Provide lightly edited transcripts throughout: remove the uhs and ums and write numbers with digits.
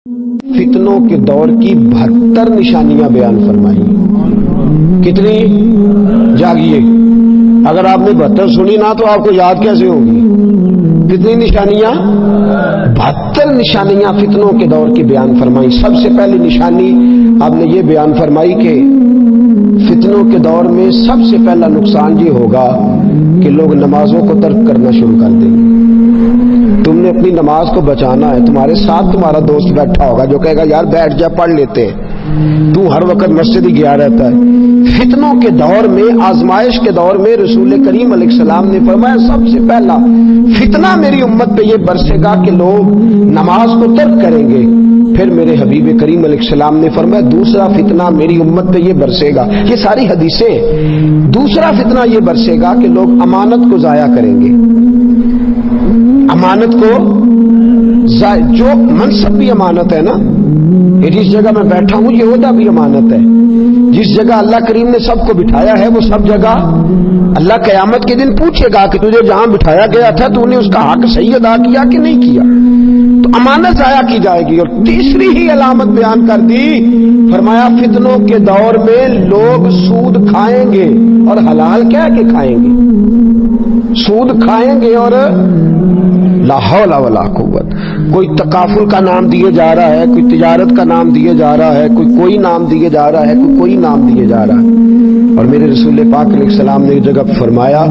فتنوں کے دور کی 72 نشانیاں بیان فرمائی. کتنی؟ جاگیے، اگر آپ نے 72 سنی نہ تو آپ کو یاد کیسے ہوگی؟ کتنی نشانیاں؟ 72 نشانیاں فتنوں کے دور کی بیان فرمائی. سب سے پہلی نشانی آپ نے یہ بیان فرمائی کہ فتنوں کے دور میں سب سے پہلا نقصان یہ ہوگا کہ لوگ نمازوں کو ترک کرنا شروع کر دیں گے. تم نے اپنی نماز کو بچانا ہے، تمہارے ساتھ تمہارا دوست بیٹھا ہوگا جو کہے گا یار بیٹھ جا پڑھ لیتے ہیں، تو ہر وقت مسجد ہی گیا رہتا ہے. فتنوں کے دور میں، آزمائش کے دور میں رسول کریم علیہ السلام نے فرمایا سب سے پہلا فتنہ میری امت پہ یہ برسے گا کہ لوگ نماز کو ترک کریں گے. پھر میرے حبیب کریم علیہ السلام نے فرمایا دوسرا فتنہ میری امت پہ یہ برسے گا. یہ ساری حدیثیں. دوسرا فتنہ یہ برسے گا کہ لوگ امانت کو ضائع کریں گے. امانت کو جو منصب بھی امانت ہے نا، یہ جس جگہ میں بیٹھا ہوں یہ عہدہ بھی امانت ہے. جس جگہ اللہ کریم نے سب کو بٹھایا ہے وہ سب جگہ اللہ قیامت کے دن پوچھے گا کہ تجھے جہاں بٹھایا گیا تھا تو نے اس کا حق صحیح ادا کیا کہ نہیں کیا. تو امانت ضائع کی جائے گی. اور تیسری ہی علامت بیان کر دی، فرمایا فتنوں کے دور میں لوگ سود کھائیں گے اور حلال کہہ کے کھائیں گے. سود کھائیں گے اور لا حول ولا قوت. کوئی تکافل کا نام دیے جا رہا ہے، کوئی تجارت کا نام دیے جا رہا ہے، کوئی نام دیے جا رہا ہے، کوئی نام دیے جا رہا ہے. اور میرے رسول پاک علیہ السلام نے ایک جگہ فرمایا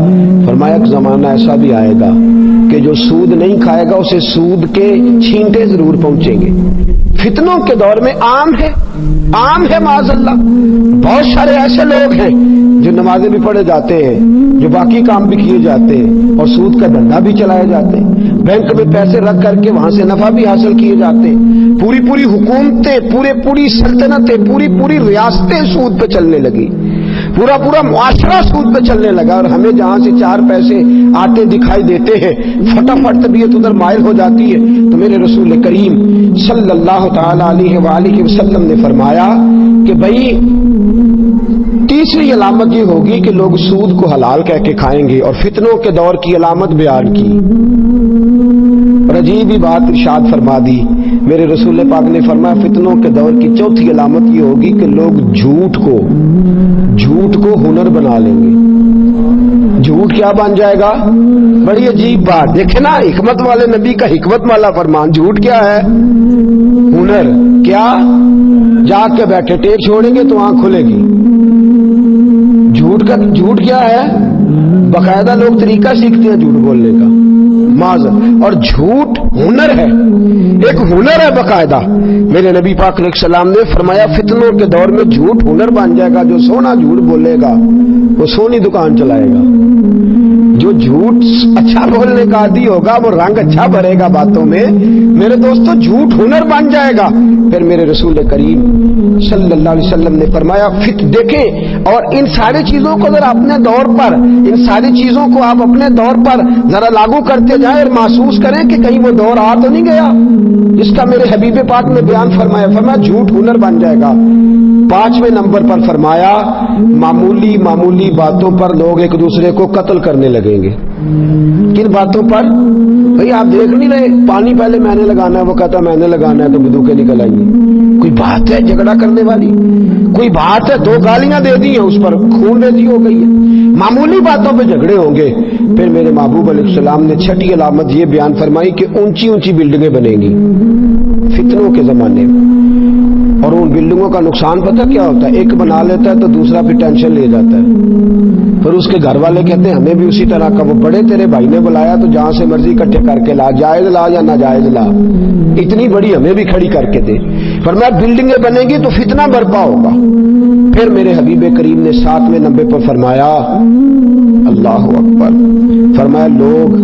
ایک زمانہ ایسا بھی آئے گا کہ جو سود نہیں کھائے گا اسے سود کے چھینٹے ضرور پہنچیں گے. فتنوں کے دور میں عام ہے معاذ اللہ. بہت سارے ایسے لوگ ہیں جو نمازیں بھی پڑھے جاتے ہیں، جو باقی کام بھی کیے جاتے ہیں اور سود کا دھندا بھی چلائے جاتے ہیں. بینک میں پیسے رکھ کر کے وہاں سے نفع بھی حاصل کیے جاتے ہیں. پوری حکومتیں، پوری سلطنتیں، پوری ریاستیں سود پہ چلنے لگی. پورا معاشرہ سود پہ چلنے لگا. اور ہمیں جہاں سے 4 پیسے آتے دکھائی دیتے ہیں فٹافٹ طبیعت ادھر مائل ہو جاتی ہے. تو میرے رسول کریم صلی اللہ تعالی علیہ وآلہ وسلم نے فرمایا کہ بھائی تیسری علامت یہ ہوگی کہ لوگ سود کو حلال کہہ کے کھائیں گے. اور فتنوں کے دور کی علامت بیان کی اور عجیب ہی بات ارشاد فرما دی. میرے رسول پاک نے فرمایا فتنوں کے دور کی چوتھی علامت یہ ہوگی کہ لوگ جھوٹ کو ہنر بنا لیں گے. جھوٹ کیا بن جائے گا؟ بڑی عجیب بات. دیکھیں نا حکمت والے نبی کا حکمت والا فرمان. جھوٹ کیا ہے؟ ہنر. کیا؟ جاگ کے بیٹھے ٹیک چھوڑیں گے تو آنکھ کھلے گی. جھوٹ کیا ہے؟ باقاعدہ لوگ طریقہ سیکھتے ہیں جھوٹ بولنے کا. اور جھوٹ ہنر ہے، ایک ہنر ہے باقاعدہ. میرے نبی پاک علیہ السلام نے فرمایا فتنوں کے دور میں جھوٹ ہنر بن جائے گا. جو سونا جھوٹ بولے گا وہ سونی دکان چلائے گا. جو جھوٹ اچھا بولنے کا عادی ہوگا وہ رنگ اچھا بھرے گا باتوں میں. میرے دوستو جھوٹ ہنر بن جائے گا. پھر میرے رسول کریم صلی اللہ علیہ وسلم نے فرمایا دیکھیں. اور ان ساری چیزوں کو ذرا اپنے دور پر، ان ساری چیزوں کو آپ اپنے دور پر ذرا لاگو کرتے جائیں اور محسوس کریں کہ کہیں وہ دور آ تو نہیں گیا جس کا میرے حبیب پاک نے بیان فرمایا جھوٹ ہنر بن جائے گا. 5ویں نمبر پر فرمایا معمولی باتوں پر لوگ ایک دوسرے کو قتل کرنے لگیں گے. کن باتوں پر؟ بھئی آپ دیکھ نہیں رہے، پانی پہلے میں نے لگانا ہے، وہ کہتا میں نے لگانا ہے تو بندوقیں نکل آئیں گی. کوئی بات ہے جھگڑا کرنے والی؟ کوئی بات ہے 2 گالیاں دے دی ہیں اس پر خون ریزی ہو گئی ہے. معمولی باتوں پہ جھگڑے ہوں گے. پھر میرے محبوب علیہ السلام نے 6ٹھی علامت یہ بیان فرمائی کہ اونچی بلڈنگیں بنیں گی فتنوں کے زمانے میں. اور ان بلڈنگوں کا نقصان پتہ کیا ہوتا ہے؟ ایک بنا لیتا ہے تو دوسرا پھر ٹینشن لے جاتا ہے. پھر اس کے گھر والے کہتے ہیں ہمیں بھی اسی طرح کا، وہ بڑے تیرے بھائی نے بلایا تو جہاں سے مرضی اکٹھے کر کے لا، جائز لا یا ناجائز لا، اتنی بڑی ہمیں بھی کھڑی کر کے دے. فرمایا بلڈنگیں بنے گی تو فتنہ برپا ہوگا. پھر میرے حبیب کریم نے 7ویں نمبر پر فرمایا اللہ اکبر، فرمایا لوگ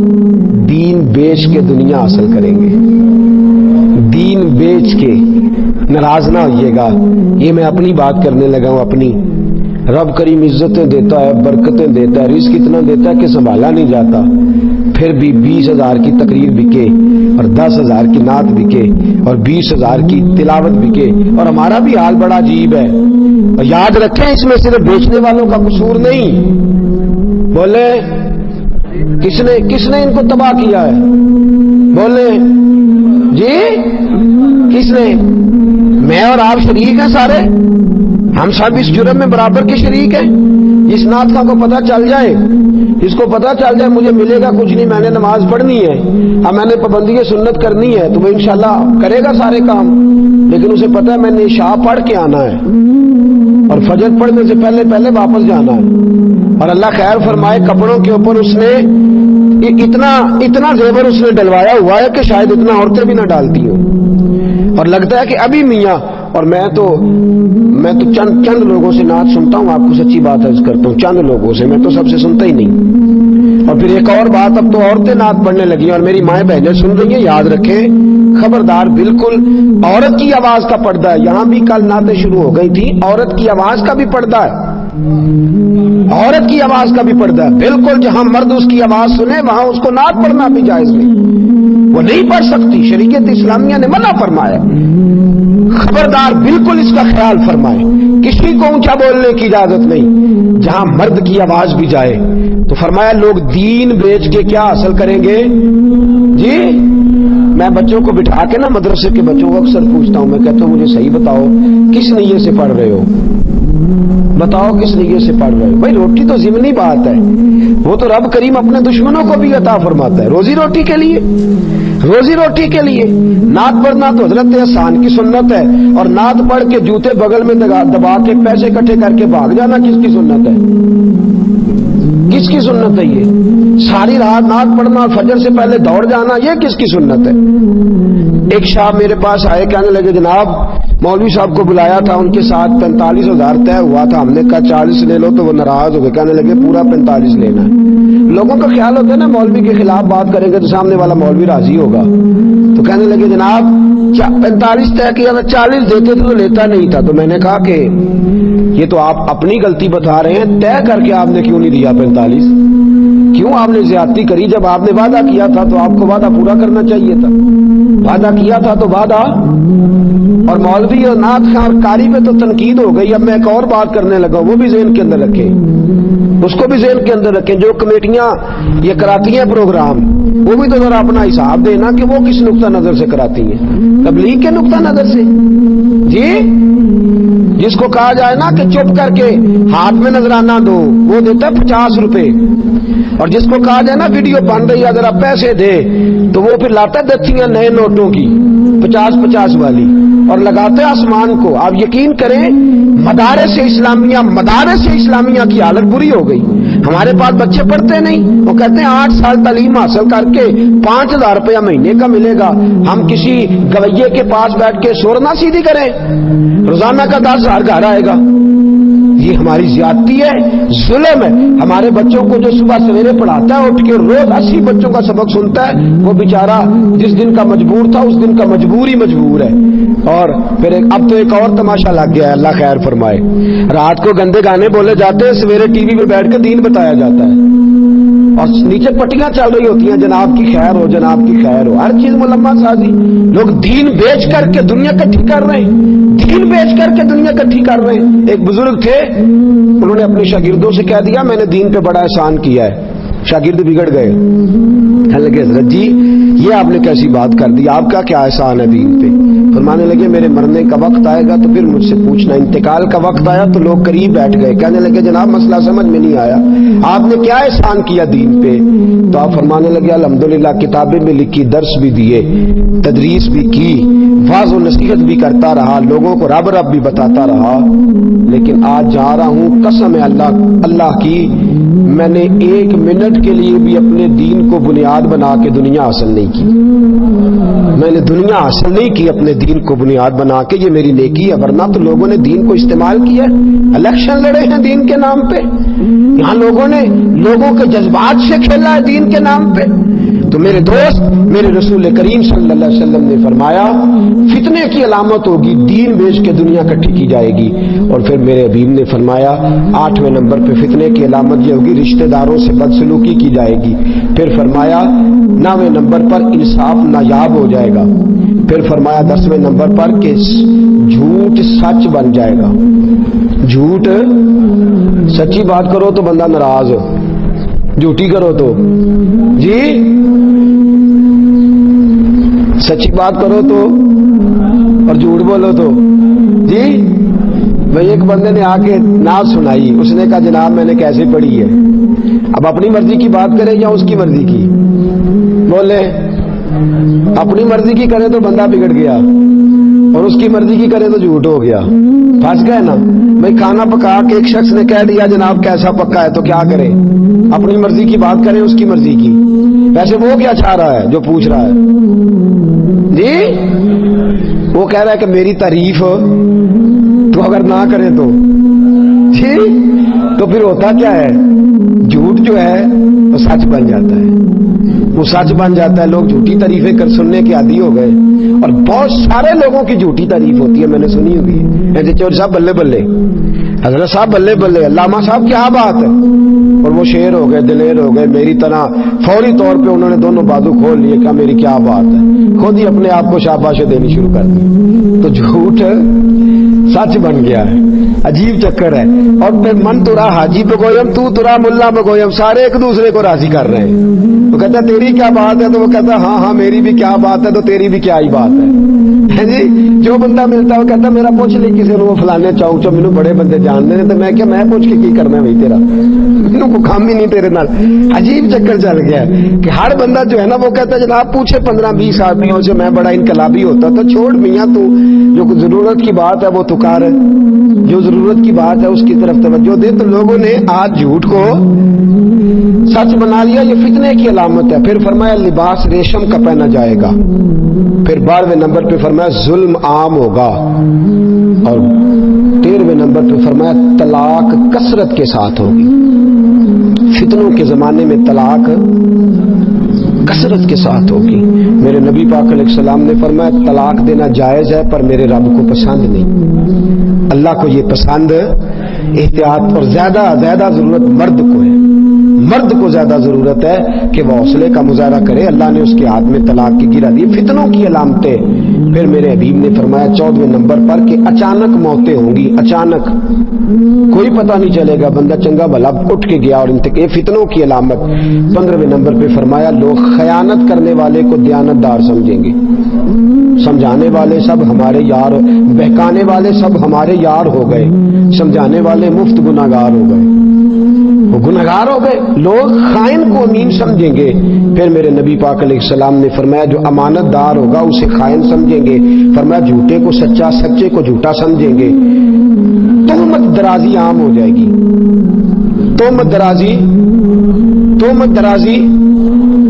دین بیچ کے دنیا حاصل کریں گے. دین بیچ کے. ناراض نہ ہوئیے گا، یہ میں اپنی بات کرنے لگا ہوں. اپنی رب کریم عزتیں دیتا ہے، برکتیں دیتا ہے، رزق اتنا دیتا ہے کہ سنبھالا نہیں جاتا. پھر بھی 20,000 کی تقریر بکے اور 10,000 کی نعت بکے اور 20,000 کی تلاوت بکے. اور ہمارا بھی حال بڑا عجیب ہے. اور یاد رکھیں اس میں صرف بیچنے والوں کا قصور نہیں. بولے کس نے ان کو تباہ کیا ہے؟ بولے جی کس نے؟ میں اور آپ شریک ہیں سارے، ہم سب اس جرم میں برابر کے شریک ہیں۔ اس نعت خواہ کو پتہ چل جائے، اس کو پتہ چل جائے مجھے ملے گا کچھ نہیں، میں نے نماز پڑھنی ہے، میں نے پابندی سنت کرنی ہے، تو وہ انشاءاللہ کرے گا سارے کام، لیکن اسے پتہ ہے میں نے عشاء پڑھ کے آنا ہے اور فجر پڑھنے سے پہلے پہلے واپس جانا ہے۔ اور اللہ خیر فرمائے، کپڑوں کے اوپر اس نے اتنا زیور اس نے ڈلوایا ہوا ہے کہ شاید اتنا عورتیں بھی نہ ڈالتی ہوں، اور لگتا ہے کہ ابھی میاں، اور میں تو چند لوگوں سے نعت سنتا ہوں، آپ کو سچی بات عرض کرتا ہوں، چند لوگوں سے، میں تو سب سے سنتا ہی نہیں۔ اور پھر ایک اور بات، اب تو عورتیں نعت پڑھنے لگی اور میری مائیں بہنیں سن رہی ہیں، یاد رکھیں خبردار، بالکل عورت کی آواز کا پردہ ہے۔ یہاں بھی کل نعتیں شروع ہو گئی تھی، عورت کی آواز کا بھی پردہ ہے، عورت کی آواز کا بھی پردہ ہے، بالکل جہاں مرد اس کی آواز سنے وہاں اس کو نعت پڑھنا بھی جائز نہیں، وہ نہیں پڑھ سکتی، شریعت اسلامیہ نے منع فرمایا۔ خبردار، بالکل اس کا خیال فرمائے، کسی کو اونچا بولنے کی اجازت نہیں، جہاں مرد کی آواز بھی جائے۔ تو فرمایا لوگ دین بیچ کے کیا حاصل کریں گے؟ جی میں بچوں کو بٹھا کے نا، مدرسے کے بچوں کو اکثر پوچھتا ہوں، میں کہتا ہوں مجھے صحیح بتاؤ کس نیت سے پڑھ رہے ہو، بتاؤ کس نیت سے پڑھ رہے ہو؟ بھائی روٹی تو ضمنی بات ہے، وہ تو رب کریم اپنے دشمنوں کو بھی عطا فرماتا ہے، روزی روٹی کے لیے، روزی روٹی کے لیے۔ نعت پڑھنا تو حضرت احسان کی سنت ہے، اور نعت پڑھ کے جوتے بغل میں دبا کے پیسے اکٹھے کر کے بھاگ جانا کس کی سنت ہے؟ کس کی سنت ہے یہ؟ ساری رات نعت پڑھنا، فجر سے پہلے دوڑ جانا، یہ کس کی سنت ہے؟ ایک شاہ میرے پاس آئے، کہنے لگے جناب مولوی صاحب کو بلایا تھا، ان کے ساتھ 45,000 طے ہوا تھا، ہم نے کہا 40 لے لو، تو وہ ناراض ہو گئے، کہنے لگے پورا 45 لینا ہے۔ لوگوں کا خیال ہوتا ہے نا مولوی کے خلاف بات کریں گے تو سامنے والا مولوی راضی ہوگا، تو کہنے لگے جناب 45 طے کیا تھا، 40 دیتے تو لیتا نہیں تھا۔ تو میں نے کہا کہ یہ تو آپ اپنی غلطی بتا رہے ہیں، طے کر کے آپ نے کیوں نہیں دیا 45؟ کیوں آپ نے زیادتی کری؟ جب آپ نے وعدہ کیا تھا تو آپ کو وعدہ پورا کرنا چاہیے تھا، وعدہ کیا تھا تو وعدہ۔ اور مولوی اور نعت خواہ کاری پہ تو تنقید ہو گئی، اب میں ایک اور بات کرنے لگا، وہ بھی ذہن کے اندر رکھیں، اس کو بھی ذہن کے اندر رکھیں، جو کمیٹیاں یہ کراتی ہیں پروگرام، وہ بھی تو ذرا اپنا حساب دینا کہ وہ کس نقطہ نظر سے کراتی ہیں، تبلیغ کے نقطہ نظر سے؟ جی جس کو کہا جائے نا کہ چپ کر کے ہاتھ میں نذرانہ دو، وہ دیتا ہے 50 روپے، اور جس کو کہا جائے نا ویڈیو بن رہی ہے ذرا پیسے دے، تو وہ پھر لاتا ہے دستیاں نئے نوٹوں کی 50 والی اور لگاتے آسمان کو۔ آپ یقین کریں مدارس اسلامیہ کی حالت بری ہو گئی۔ ہمارے پاس بچے پڑھتے نہیں، وہ کہتے ہیں 8 سال تعلیم حاصل کر کے 5,000 روپیہ مہینے کا ملے گا، ہم کسی گویے کے پاس بیٹھ کے سورنا سیدھی کریں، روزانہ کا 10,000 گھر آئے گا۔ یہ ہماری زیادتی ہے، ظلم ہے۔ ہمارے بچوں کو جو صبح سویرے پڑھاتا ہے، اٹھ کے روز 80 بچوں کا سبق سنتا ہے، وہ بیچارہ جس دن کا مجبور تھا اس دن کا مجبور ہی مجبور ہے۔ اور پھر اب تو ایک اور تماشا لگ گیا ہے، اللہ خیر فرمائے، رات کو گندے گانے بولے جاتے ہیں، سویرے ٹی وی پہ بیٹھ کے دین بتایا جاتا ہے، اور نیچے پٹیاں چل رہی ہوتی ہیں، جناب کی خیر ہو، جناب کی خیر ہو، ہر چیز ملمہ سازی۔ لوگ دین بیچ کر کے دنیا کٹھی کر رہے ہیں، دین بیچ کر کے دنیا کٹھی کر رہے ہیں۔ ایک بزرگ تھے، انہوں نے اپنے شاگردوں سے کہہ دیا میں نے دین پہ بڑا احسان کیا ہے، شاگرد بگڑ گئے، کہنے لگے حضرت جی یہ آپ نے کیسی بات کر دی، آپ کا کیا احسان ہے دین پہ؟ فرمانے لگے میرے مرنے کا وقت آئے گا تو پھر مجھ سے پوچھنا۔ انتقال کا وقت آیا تو لوگ قریب بیٹھ گئے، کہنے لگے جناب مسئلہ سمجھ میں نہیں آیا، آپ نے کیا احسان کیا دین پہ؟ تو آپ فرمانے لگے الحمدللہ کتابیں بھی لکھی، درس بھی دیے، تدریس بھی کی، واعظ و نصیحت بھی کرتا رہا، لوگوں کو رب رب بھی بتاتا رہا، لیکن آج جا رہا ہوں قسم ہے اللہ کی، میں نے 1 منٹ کے لیے بھی اپنے دین کو بنیاد بنا کے دنیا حاصل نہیں کی، میں نے دنیا حاصل نہیں کی اپنے دین کو بنیاد بنا کے، یہ میری نیکی ہے۔ ورنہ تو لوگوں نے دین کو استعمال کیا، الیکشن لڑے ہیں دین کے نام پہ، یہاں لوگوں نے لوگوں کے جذبات سے کھیلا ہے دین کے نام پہ۔ تو میرے دوست، میرے رسول کریم صلی اللہ علیہ وسلم نے فرمایا فتنے کی علامت ہوگی دین بیچ کے دنیا کٹھی کی جائے گی، اور پھر میرے حبیب نے فرمایا 8ویں نمبر پہ فتنے کی علامت یہ ہوگی رشتہ داروں سے بدسلوکی کی جائے گی، پھر فرمایا 9ویں نمبر پر انصاف نایاب ہو جائے گا، پھر فرمایا 10ویں نمبر پر کہ جھوٹ سچ بن جائے گا، جھوٹ سچی بات کرو تو بندہ ناراض ہو، جھوٹی کرو تو جی سچی بات کرو تو اور جھوٹ بولو تو جی بھائی ایک بندے نے آ کے نعت سنائی, اس نے کہا جناب میں نے کیسے پڑھی ہے. اب اپنی مرضی کی بات کرے یا اس کی مرضی کی؟ بولے اپنی مرضی کی کرے تو بندہ بگڑ گیا, اور اس کی مرضی کی کرے تو جھوٹ ہو گیا, پھنس گئے نا. بھائی کھانا پکا کے ایک شخص نے کہہ دیا جناب کیسا پکا ہے, تو کیا کرے؟ اپنی مرضی کی بات کرے اس کی مرضی کی. ویسے وہ کیا چاہ رہا ہے جو پوچھ رہا ہے جی؟ وہ کہہ رہا ہے کہ میری تعریف تو اگر نہ کرے تو جی, تو پھر ہوتا کیا ہے, جھوٹ جو ہے وہ سچ بن جاتا ہے, وہ سچ بن جاتا ہے. لوگ جھوٹی تعریفیں کر سننے کے عادی ہو گئے, اور بہت سارے لوگوں کی جھوٹی تعریف ہوتی ہے, میں نے سنی ہوئی ہے. چور صاحب بلے بلے, حضرت صاحب بلے بلے, علامہ صاحب کیا بات ہے, اور وہ شیر ہو گئے, دلیر ہو گئے میری طرح. فوری طور پہ انہوں نے دونوں بازو کھول لیے, کہا میری کیا بات ہے, خود ہی اپنے آپ کو شاباشیں دینی شروع کر دی. تو جھوٹ سچ بن گیا ہے, عجیب چکر ہے. اور پھر من ترا حاجی بگویم تو ترا ملا بگویم, سارے ایک دوسرے کو راضی کر رہے ہیں. وہ کہتا ہے تیری کیا بات ہے, تو وہ کہتا ہے ہاں ہاں میری بھی کیا بات ہے, تو تیری بھی کیا ہی بات ہے جی. جو بندہ ملتا ہے وہ کہتا ہے میرا پوچھ لے کسی وہ فلانے چوک چو مینوں بڑے بندے جانتے ہیں, تو میں کیا میں پوچھ کے کی کرنا ہے بھائی, تیرا مینوں کو کام ہی نہیں تیرے نال. عجیب چکر چل گیا ہے کہ ہر بندہ جو ہے نا وہ کہتا ہے جناب پوچھے 15-20 آدمیوں سے میں بڑا انقلابی ہوتا, تو چھوڑ میاں تو جو ضرورت کی بات ہے وہ تو کر, جو ضرورت کی بات ہے اس کی طرف توجہ دے. تو لوگوں نے آج جھوٹ کو سچ بنا لیا, یہ فتنے کی علامت ہے. پھر فرمایا لباس ریشم کا پہنا جائے گا. پھر 12ویں نمبر پہ فرمایا ظلم عام ہوگا, اور 13ویں نمبر پہ فرمایا طلاق کثرت کے ساتھ ہوگی. فتنوں کے زمانے میں طلاق کثرت کے ساتھ ہوگی. میرے نبی پاک علیہ السلام نے فرمایا طلاق دینا جائز ہے پر میرے رب کو پسند نہیں. اللہ کو یہ پسند, احتیاط, اور زیادہ ضرورت مرد کو ہے. مرد کو زیادہ ضرورت ہے کہ وہ حوصلے کا مظاہرہ کرے. اللہ نے اس کے ہاتھ میں طلاق کی گرا دی. فتنوں کی علامتیں. پھر میرے حبیب نے فرمایا 14ویں نمبر پر کہ اچانک موتیں ہوں گی, اچانک, کوئی پتہ نہیں چلے گا, بندہ چنگا بھلا اٹھ کے گیا اور یہ فتنوں کی علامت. 15ویں نمبر پہ فرمایا لوگ خیانت کرنے والے کو دیانت دار سمجھیں گے, سمجھانے والے سب ہمارے یار, بہکانے والے سب ہمارے یار ہو گئے, سمجھانے والے مفت گناہگار ہو گئے, وہ گناہگار ہو گئے. لوگ خائن کو امین سمجھیں گے. پھر میرے نبی پاک علیہ السلام نے فرمایا جو امانت دار ہوگا اسے خائن سمجھیں گے. فرمایا جھوٹے کو سچا, سچے کو جھوٹا سمجھیں گے. تہمت درازی عام ہو جائے گی. تہمت درازی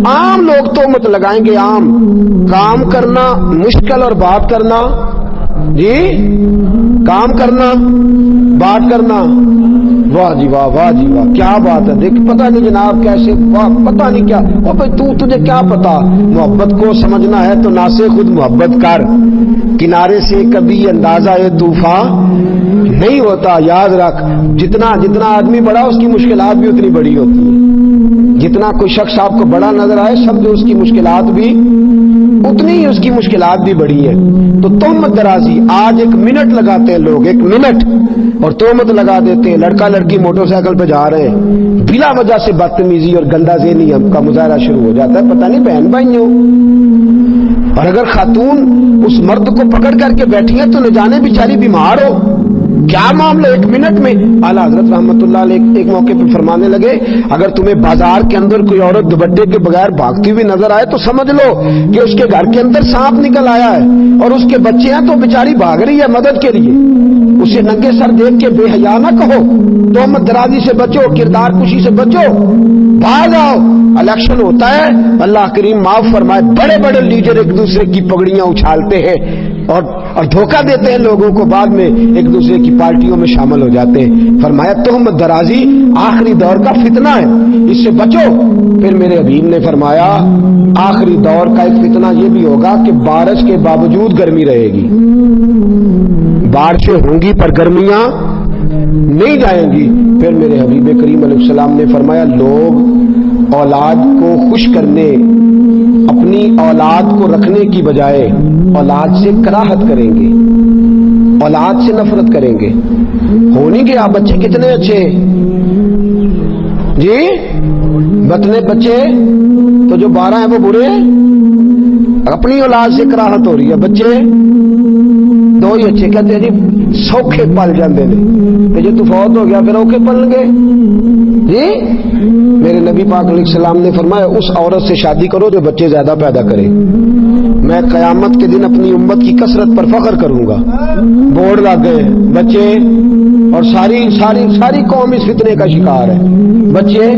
عام, لوگ تہمت لگائیں گے. عام کام کرنا مشکل اور بات کرنا, جی کام کرنا بات کرنا, واہ جی واہ, واہ جی واہ, کیا بات ہے. دیکھ پتہ نہیں جناب کیسے, واہ پتہ نہیں کیا. او بھائی تجھے کیا پتا, محبت کو سمجھنا ہے تو نہ سے خود محبت کر. کنارے سے کبھی اندازہ یہ طوفان نہیں ہوتا. یاد رکھ جتنا آدمی بڑا اس کی مشکلات بھی اتنی بڑی ہوتی ہیں. جتنا کوئی شخص آپ کو بڑا نظر آئے سمجھو اس کی مشکلات بھی اتنی ہی, اس کی مشکلات بھی بڑی ہیں. تو تہمت درازی, آج 1 منٹ لگاتے ہیں لوگ, 1 منٹ, اور تہمت لگا دیتے ہیں. لڑکا لڑکی موٹر سائیکل پہ جا رہے ہیں, بلا وجہ سے بدتمیزی اور گندا ذہنی کا مظاہرہ شروع ہو جاتا ہے. پتہ نہیں بہن بھائی ہو, اور اگر خاتون اس مرد کو پکڑ کر کے بیٹھی ہے تو نہ جانے بیچاری بیمار ہو, کیا معاملہ. 1 منٹ میں اعلیٰ حضرت رحمت اللہ علیہ ایک موقع پہ فرمانے لگے اگر تمہیں بازار کے اندر کوئی عورت دوپٹے کے بغیر بھاگتی ہوئی نظر آئے تو سمجھ لو کہ اس کے گھر کے اندر سانپ نکل آیا ہے اور اس کے بچے ہیں تو بیچاری بھاگ رہی ہے مدد کے لیے. اسے ننگے سر دیکھ کے بے حیا نہ کہو, تہمت درازی سے بچو, کردار کشی سے بچو, بھاگ آؤ. الیکشن ہوتا ہے, اللہ کریم معاف فرمائے, بڑے بڑے لیڈر ایک دوسرے کی پگڑیاں اچھالتے ہیں اور دھوکہ دیتے ہیں لوگوں کو, بعد میں ایک دوسرے کی پارٹیوں میں شامل ہو جاتے ہیں. فرمایا تہمت درازی آخری دور کا فتنہ ہے, اس سے بچو. پھر میرے حبیب نے فرمایا آخری دور کا ایک فتنہ یہ بھی ہوگا کہ بارش کے باوجود گرمی رہے گی. بارشیں ہوں گی پر گرمیاں نہیں جائیں گی. پھر میرے حبیب کریم علیہ السلام نے فرمایا لوگ اولاد کو خوش کرنے, اپنی اولاد کو رکھنے کی بجائے اولاد سے کراہت کریں گے, اولاد سے نفرت کریں گے. ہو نہیں گیا بچے کتنے اچھے جی, بتنے بچے تو جو 12 ہیں وہ برے, اپنی اولاد سے کراہت ہو رہی ہے. بچے دو ہی اچھے، کہتے ہیں جی سوکھے پل جاندے نے، جو تو فوت ہو گیا پھر اوکھے پل گئے جی۔ میرے نبی پاک علیہ السلام نے فرمایا اس عورت سے شادی کرو جو بچے زیادہ پیدا کرے، میں قیامت کے دن اپنی امت کی کثرت پر فخر کروں گا۔ بورڈ لگ گئے بچے، اور ساری قوم اس فتنے کا شکار ہے، بچے۔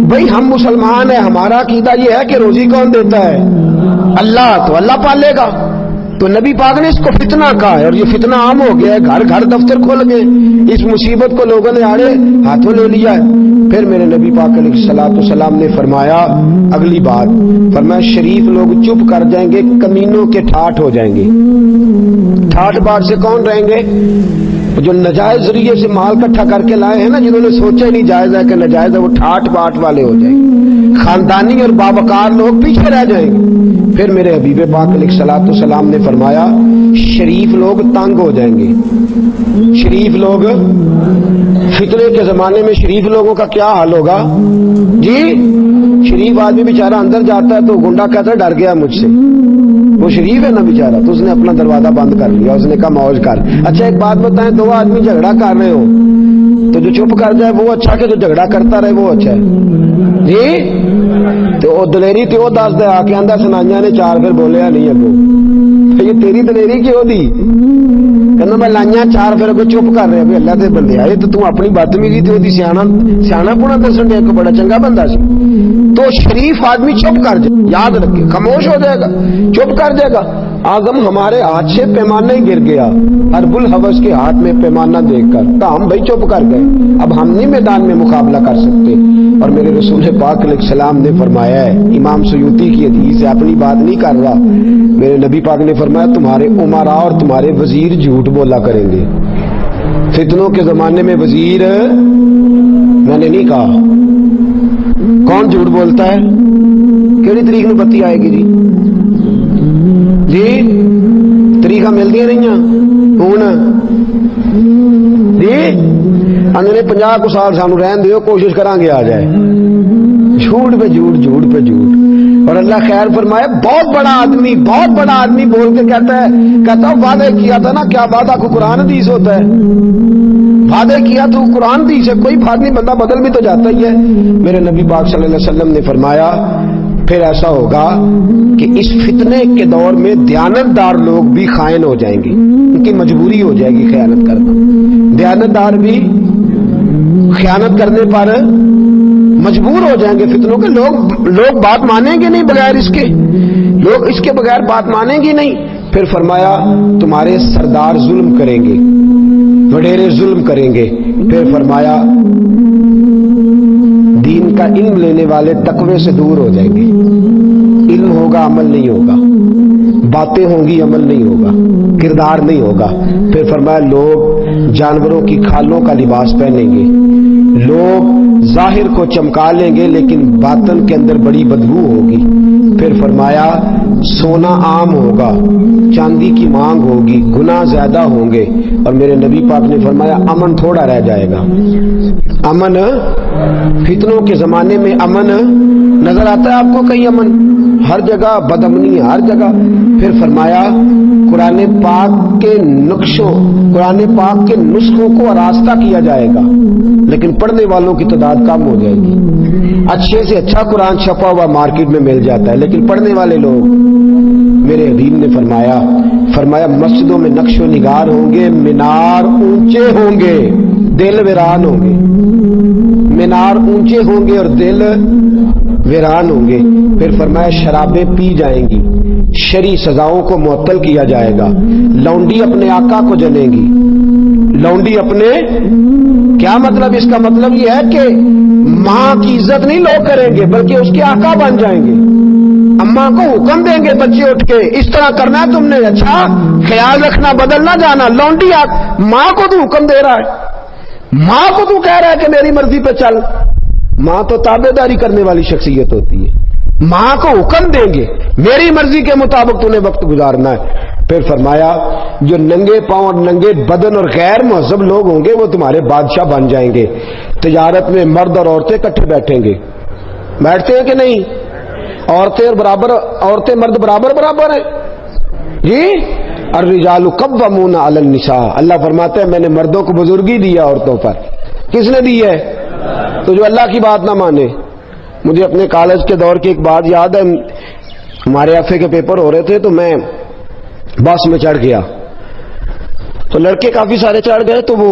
بھئی ہم مسلمان ہیں، ہمارا عقیدہ یہ ہے کہ روزی کون دیتا ہے؟ اللہ، تو اللہ پالے گا۔ تو نبی پاک نے اس کو فتنہ کہا ہے، اور یہ فتنہ عام ہو گیا ہے، گھر گھر دفتر کھول گئے، اس مصیبت کو لوگوں نے آڑے ہاتھوں لے لیا ہے۔ پھر میرے نبی پاک علیہ الصلوۃ والسلام نے فرمایا اگلی بات، فرمایا شریف لوگ چپ کر جائیں گے، کمینوں کے ٹھاٹ ہو جائیں گے۔ ٹھاٹ باٹ سے کون رہیں گے؟ جو نجائز ذریعے سے مال اکٹھا کر کے لائے ہیں نا، جنہوں نے سوچا ہی نہیں جائز ہے کہ نجائز ہے، وہ ٹھاٹ باٹ والے ہو جائیں گے، خاندانی اور باوقار لوگ پیچھے رہ جائیں گے۔ پھر میرے حبیب پاک علیہ الصلوۃ والسلام نے فرمایا شریف لوگ تنگ ہو جائیں گے۔ شریف لوگ، فتنے کے زمانے میں شریف لوگوں کا کیا حال ہوگا جی؟ شریف آدمی بیچارہ اندر جاتا ہے تو گنڈا کہتا ہے ڈر گیا مجھ سے، وہ شریف ہے نا بیچارہ، تو اس نے اپنا دروازہ بند کر لیا، اس نے کہا موج کر۔ اچھا ایک بات بتائیں، دو آدمی جھگڑا کر رہے ہو تو جو چپ کر جائے وہ اچھا کہ جو جھگڑا کرتا رہے وہ اچھا ہے جی؟ تو دلیری تو وہ دس دے آ کے آندہ سنائیاں نے چار پھر بولیا نہیں اگو، یہ تیری دلیری کیوں دی؟ کہنا میں لائیاں چار پھر اگو چپ کر رہے، اللہ دے بندے آئے تو تم اپنی بدتمیزی تے دی سیانا پونا دسن دے، ایک بڑا چنگا بندہ سی۔ تو شریف آدمی چپ کر جائے، یاد رکھے، خاموش ہو جائے گا، چپ کر جائے گا۔ آدم ہمارے ہاتھ سے پیمانہ ہی گر گیا، حرب الحوث کے ہاتھ میں پیمانہ دیکھ کر، تو ہم بھائی چپ کر گئے، اب ہم نہیں میدان میں مقابلہ کر سکتے۔ اور میرے رسول پاک علیہ السلام نے فرمایا ہے، امام سیوطی کی حدیث ہے، اپنی بات نہیں کر رہا، میرے نبی پاک نے فرمایا تمہارے عمراء اور تمہارے وزیر جھوٹ بولا کریں گے۔ فتنوں کے زمانے میں وزیر، میں نے نہیں کہا کون جھوٹ بولتا ہے، کیڑی تاریخ میں بتی آئے گی جی؟ تاریخ ملتی نہیں ہوں جی؟ انہوں 50 کو سال سانو رہن دیو، کوشش کریں گے آ جائے، جھوٹ پہ جھوٹ، جھوٹ پہ جھوٹ۔ اور اللہ خیر فرمائے، بہت بڑا آدمی بول کے کہتا ہے وعدے کیا تھا نا، کیا وعدہ کو قرآن حدیث ہوتا ہے، وعدے کیا تو قرآن حدیث ہے، کوئی بات نہیں، بندہ بدل بھی تو جاتا ہی ہے۔ میرے نبی پاک صلی اللہ علیہ وسلم نے فرمایا پھر ایسا ہوگا کہ اس فتنے کے دور میں دیانتدار لوگ بھی خائن ہو جائیں گے، ان کی مجبوری ہو جائے گی خیانت کرنا، دیانتدار بھی خیانت کرنے پر مجبور ہو جائیں گے۔ فتنوں کے لوگ بات مانیں گے نہیں بغیر اس کے، لوگ اس کے بغیر بات مانیں گے نہیں۔ پھر فرمایا تمہارے سردار ظلم کریں گے، وڈیرے ظلم کریں گے۔ پھر فرمایا دین کا علم لینے والے تقوی سے دور ہو جائیں گے، علم ہوگا عمل نہیں ہوگا، باتیں ہوں گی عمل نہیں ہوگا، کردار نہیں ہوگا۔ پھر فرمایا لوگ جانوروں کی کھالوں کا لباس پہنیں گے، لوگ ظاہر کو چمکا لیں گے لیکن باطن کے اندر بڑی بدبو ہوگی۔ پھر فرمایا سونا عام ہوگا، چاندی کی مانگ ہوگی، گناہ زیادہ ہوں گے۔ اور میرے نبی پاک نے فرمایا امن تھوڑا رہ جائے گا، امن، فتنوں کے زمانے میں امن نظر آتا ہے آپ کو کہیں؟ امن ہر جگہ، بد امنی ہے ہر جگہ۔ پھر فرمایا قرآن پاک کے نسخوں کو آراستہ کیا جائے گا لیکن پڑھنے والوں کی تعداد کم ہو جائے گی۔ اچھے سے اچھا قرآن چھپا ہوا مارکیٹ میں مل جاتا ہے لیکن پڑھنے والے لوگ، میرے حبیب نے فرمایا مسجدوں میں نقش و نگار ہوں گے، مینار اونچے ہوں گے، دل ویران ہوں گے، مینار اونچے ہوں گے اور دل ویران ہوں گے۔ پھر فرمایا شرابیں پی جائیں گی، شرعی سزاؤں کو معطل کیا جائے گا، لونڈی اپنے آقا کو جلیں گی، لونڈی اپنے، کیا مطلب؟ اس کا مطلب یہ ہے کہ ماں کی عزت نہیں لوگ کریں گے بلکہ اس کے آقا بن جائیں گے، اماں کو حکم دیں گے بچے اٹھ کے اس طرح کرنا ہے تم نے، اچھا خیال رکھنا، بدل نہ جانا۔ لونڈی ماں کو تو حکم دے رہا ہے، ماں کو تو کہہ رہا ہے کہ میری مرضی پہ چل۔ ماں تو تابع داری کرنے والی شخصیت ہوتی ہے، ماں کو حکم دیں گے میری مرضی کے مطابق تو نے وقت گزارنا ہے۔ پھر فرمایا جو ننگے پاؤں اور ننگے بدن اور غیر مہذب لوگ ہوں گے وہ تمہارے بادشاہ بن جائیں گے۔ تجارت میں مرد اور عورتیں اکٹھے بیٹھیں گے، بیٹھتے ہیں کہ نہیں؟ عورتیں مرد برابر ہیں جی؟ الرجال قوامون علی النساء، اللہ فرماتا ہے میں نے مردوں کو بزرگی دیا عورتوں پر. کس نے دی ہے؟ تو جو اللہ کی بات نہ مانے. مجھے اپنے کالج کے دور کی ایک بات یاد ہے. ہمارے ایف اے کے پیپر ہو رہے تھے تو میں بس میں چڑھ گیا، تو لڑکے کافی سارے چڑھ گئے، تو وہ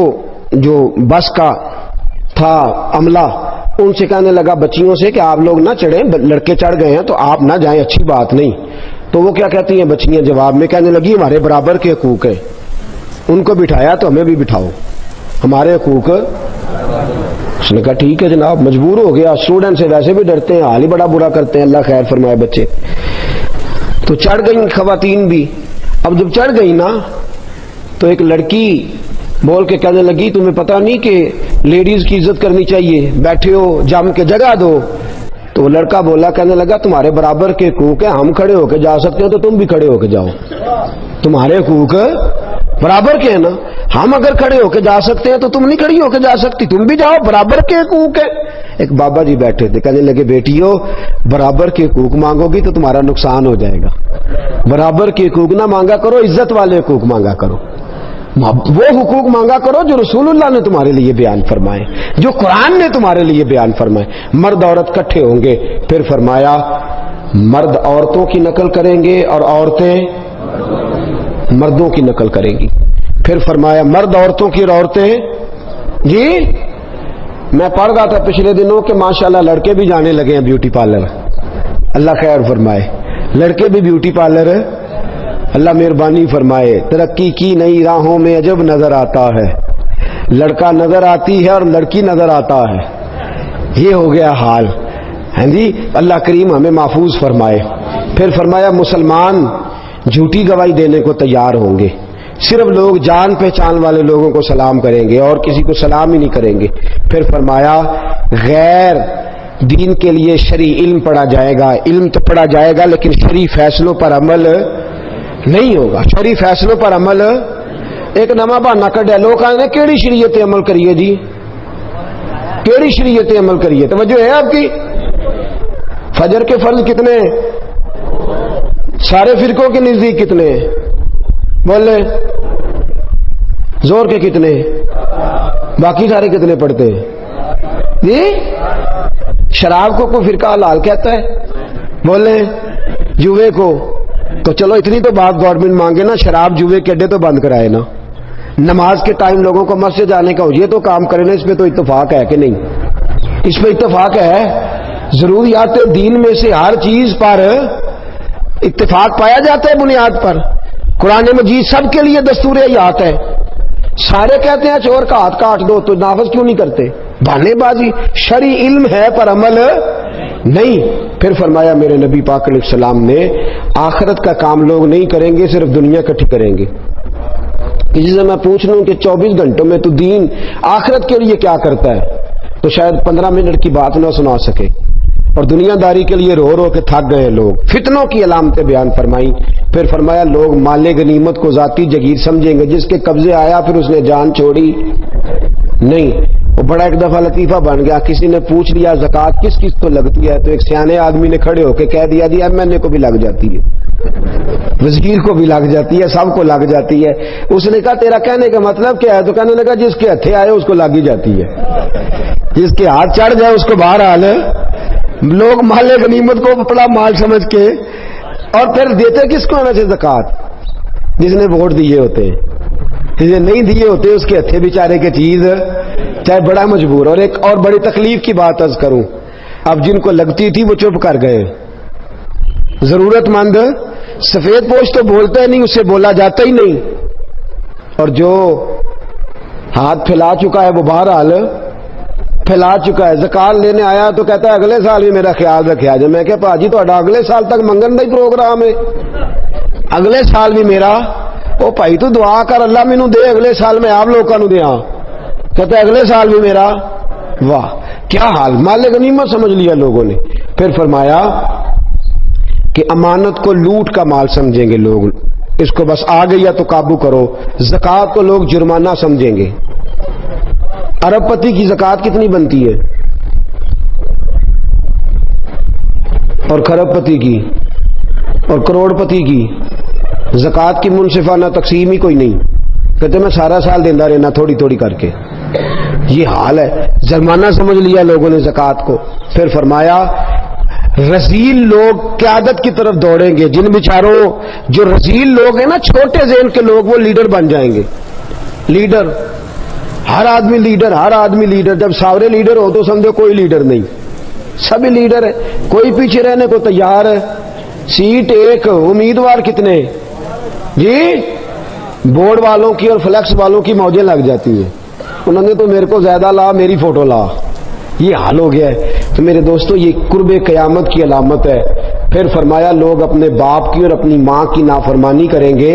جو بس کا تھا عملہ ان سے کہنے لگا بچیوں سے کہ آپ لوگ نہ چڑھیں، لڑکے چڑھ گئے ہیں تو آپ نہ جائیں، اچھی بات نہیں. تو وہ کیا کہتی ہیں بچیاں جواب میں کہنے لگی ہمارے برابر کے حقوق ہیں، ان کو بٹھایا تو ہمیں بھی بٹھاؤ، ہمارے حقوق. اس نے کہا ٹھیک ہے جناب، مجبور ہو گیا. اسٹوڈنٹ سے ویسے بھی ڈرتے ہیں، حال ہی بڑا برا کرتے ہیں، اللہ خیر فرمائے بچے. تو چڑھ گئی خواتین بھی. اب جب چڑھ گئی نا تو ایک لڑکی بول کے کہنے لگی تمہیں پتہ نہیں کہ لیڈیز کی عزت کرنی چاہیے، بیٹھے ہو جم کے جگہ دو. تو وہ لڑکا بولا کہنے لگا تمہارے برابر کے حقوق ہیں، ہم کھڑے ہو کے جا سکتے ہیں تو تم بھی کھڑے ہو کے جاؤ. تمہارے حقوق برابر کے ہیں نا، ہم اگر کھڑے ہو کے جا سکتے ہیں تو تم نہیں کھڑی ہو کے جا سکتی، تم بھی جاؤ، برابر کے حقوق ہیں. ایک بابا جی بیٹھے تھے، کہنے لگے بیٹیو برابر کے حقوق مانگو گی تو تمہارا نقصان ہو جائے گا. برابر کے حقوق نہ مانگا کرو، عزت والے حقوق مانگا کرو. وہ حقوق مانگا کرو جو رسول اللہ نے تمہارے لیے بیان فرمائے، جو قرآن نے تمہارے لیے بیان فرمائے. مرد عورت کٹھے ہوں گے. پھر فرمایا مرد عورتوں کی نقل کریں گے اور عورتیں مردوں کی نقل کریں گی. پھر فرمایا مرد عورتوں کی اور عورتیں. جی میں پڑھ رہا تھا پچھلے دنوں کہ ماشاءاللہ لڑکے بھی جانے لگے ہیں بیوٹی پارلر. اللہ خیر فرمائے، لڑکے بھی بیوٹی پارلر، اللہ مہربانی فرمائے. ترقی کی نئی راہوں میں عجب نظر آتا ہے، لڑکا نظر آتی ہے اور لڑکی نظر آتا ہے. یہ ہو گیا حال. ہاں جی، اللہ کریم ہمیں محفوظ فرمائے. پھر فرمایا مسلمان جھوٹی گواہی دینے کو تیار ہوں گے، صرف لوگ جان پہچان والے لوگوں کو سلام کریں گے اور کسی کو سلام ہی نہیں کریں گے. پھر فرمایا غیر دین کے لیے شرعی علم پڑھا جائے گا. علم تو پڑھا جائے گا لیکن شرعی فیصلوں پر عمل نہیں ہوگا. شرعی فیصلوں پر عمل ایک نواں بہانہ کڈیا لوگ آئے کیڑی شریعت عمل کریے جی، کیڑی شریعت عمل کریے. توجہ ہے آپ کی؟ فجر کے فرض کتنے ہیں؟ سارے فرقوں کے نزدیک کتنے ہیں؟ بولے. زور کے کتنے؟ باقی سارے کتنے پڑھتے ہیں جی؟ شراب کو کوئی فرقہ حلال کہتا ہے؟ بولے. جوے کو تو چلو اتنی تو بات گورنمنٹ مانگے نا، شراب جوے کے اڈے تو بند کرائے نا. نماز کے ٹائم لوگوں کو مسجد جانے کا ہو یہ تو کام کرے نا. اس پہ تو اتفاق ہے کہ نہیں؟ اس پہ اتفاق ہے. ضروریات دین میں سے ہر چیز پر اتفاق پایا جاتا ہے بنیاد پر. قرآن مجید سب کے لیے دستور حیات ہے. سارے کہتے ہیں چور کا ہاتھ کاٹ دو تو نافذ کیوں نہیں کرتے؟ بہانے بازی. شرعی علم ہے پر عمل نہیں. پھر فرمایا میرے نبی پاک علیہ السلام نے آخرت کا کام لوگ نہیں کریں گے، صرف دنیا اکٹھی کریں گے. کسی سے میں پوچھ لوں کہ 24 گھنٹوں میں تو دین آخرت کے لیے کیا کرتا ہے تو شاید 15 منٹ کی بات نہ سنا سکے، اور دنیا داری کے لیے رو رو کے تھک گئے لوگ. فتنوں کی علامتیں بیان فرمائی. پھر فرمایا لوگ مال غنیمت کو ذاتی جگیر سمجھیں گے، جس کے قبضے آیا پھر اس نے جان چھوڑی نہیں. وہ بڑا ایک دفعہ لطیفہ بن گیا. کسی نے پوچھ لیا زکوٰۃ کس کس کو لگتی ہے تو ایک سیانے آدمی نے کھڑے ہو کے کہہ دیا جی ایم این اے کو بھی لگ جاتی ہے، وزیر کو بھی لگ جاتی ہے، سب کو لگ جاتی ہے. اس نے کہا تیرا کہنے کا مطلب کیا ہے؟ تو کہنے لگا جس کے ہتھے آئے اس کو لگ ہی جاتی ہے، جس کے ہاتھ چڑھ جائے اس کو بہرحال. لوگ مال غنیمت کو بڑا مال سمجھ کے اور پھر دیتے کس کو ہونا چاہیے زکوٰۃ؟ جس نے ووٹ دیے ہوتے ہیں. جسے نہیں دیے ہوتے اس کے ہتھے بیچارے کی چیز چاہے بڑا مجبور. اور ایک اور بڑی تکلیف کی بات عرض کروں، اب جن کو لگتی تھی وہ چپ کر گئے. ضرورت مند سفید پوش تو بولتا ہی نہیں، اس سے بولا جاتا ہی نہیں، اور جو ہاتھ پھیلا چکا ہے وہ بہرحال پھیلا چکا ہے. زکات لینے آیا تو کہتا ہے اگلے سال بھی میرا خیال رکھا جائے. میں کہ پاجی تو اگلے سال تک منگن کا ہی پروگرام ہے، اگلے سال بھی میرا. او بھائی تو دعا کر اللہ مینوں دے اگلے سال میں آپ لوگوں نوں دیاں. کہتا ہے اگلے سال بھی میرا. واہ کیا حال، مال غنیمت سمجھ لیا لوگوں نے. پھر فرمایا کہ امانت کو لوٹ کا مال سمجھیں گے لوگ، اس کو بس آ گیا تو قابو کرو. زکات کو لوگ جرمانہ سمجھیں گے. ارب پتی کی زکات کتنی بنتی ہے اور کھرب پتی کی اور کروڑ پتی کی؟ زکوٰۃ کی منصفانہ تقسیم ہی کوئی نہیں، کہتے میں سارا سال دینا رہنا تھوڑی تھوڑی کر کے. یہ حال ہے، جرمانہ سمجھ لیا لوگوں نے زکوٰۃ کو. پھر فرمایا رذیل لوگ قیادت کی طرف دوڑیں گے. جن بیچاروں جو رذیل لوگ ہیں نا، چھوٹے ذہن کے لوگ، وہ لیڈر بن جائیں گے. لیڈر، ہر آدمی لیڈر، ہر آدمی لیڈر. جب سارے لیڈر ہو تو سمجھو کوئی لیڈر نہیں، سبھی لیڈر ہے، کوئی پیچھے رہنے کو تیار ہے. سیٹ ایک، امیدوار کتنے جی؟ بورڈ والوں کی اور فلیکس والوں کی موجیں لگ جاتی ہیں. انہوں نے تو میرے کو زیادہ لا، میری فوٹو لا. یہ حال ہو گیا ہے. تو میرے دوستو یہ قرب قیامت کی علامت ہے. پھر فرمایا لوگ اپنے باپ کی اور اپنی ماں کی نافرمانی کریں گے،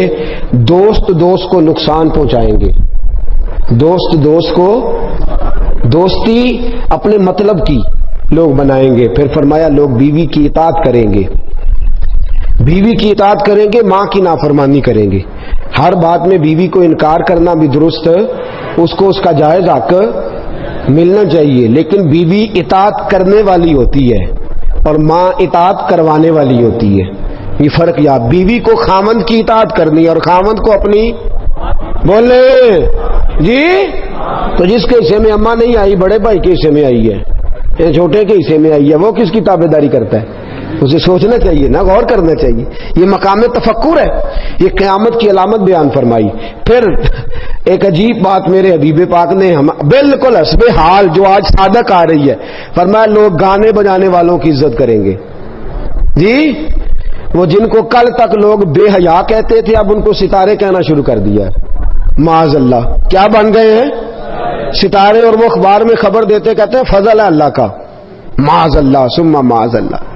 دوست دوست کو نقصان پہنچائیں گے. دوست دوست کو، دوستی اپنے مطلب کی لوگ بنائیں گے. پھر فرمایا لوگ بیوی کی اطاعت کریں گے، بیوی کی اطاعت کریں گے، ماں کی نافرمانی کریں گے. ہر بات میں بیوی کو انکار کرنا بھی درست، اس کو اس کا جائز حق ملنا چاہیے، لیکن بیوی اطاعت کرنے والی ہوتی ہے اور ماں اطاعت کروانے والی ہوتی ہے. یہ فرق یاد. بیوی کو خامند کی اطاعت کرنی اور خامند کو اپنی، بولے جی. تو جس کے حصے میں اماں نہیں آئی، بڑے بھائی کے حصے میں آئی ہے، یہ چھوٹے کے حصے میں آئی ہے، وہ کس کی تابعداری کرتا ہے؟ اسے سوچنا چاہیے نا، غور کرنا چاہیے. یہ مقام تفکر ہے. یہ قیامت کی علامت بیان فرمائی. پھر ایک عجیب بات میرے حبیب پاک نے بالکل حسب حال جو آج صادق آ رہی ہے، فرمایا لوگ گانے بجانے والوں کی عزت کریں گے. جی وہ جن کو کل تک لوگ بے حیا کہتے تھے، اب ان کو ستارے کہنا شروع کر دیا ہے. معاذ اللہ، کیا بن گئے ہیں؟ ستارے. اور وہ اخبار میں خبر دیتے کہتے ہیں فضل ہے اللہ کا. معاذ اللہ ثم معاذ اللہ.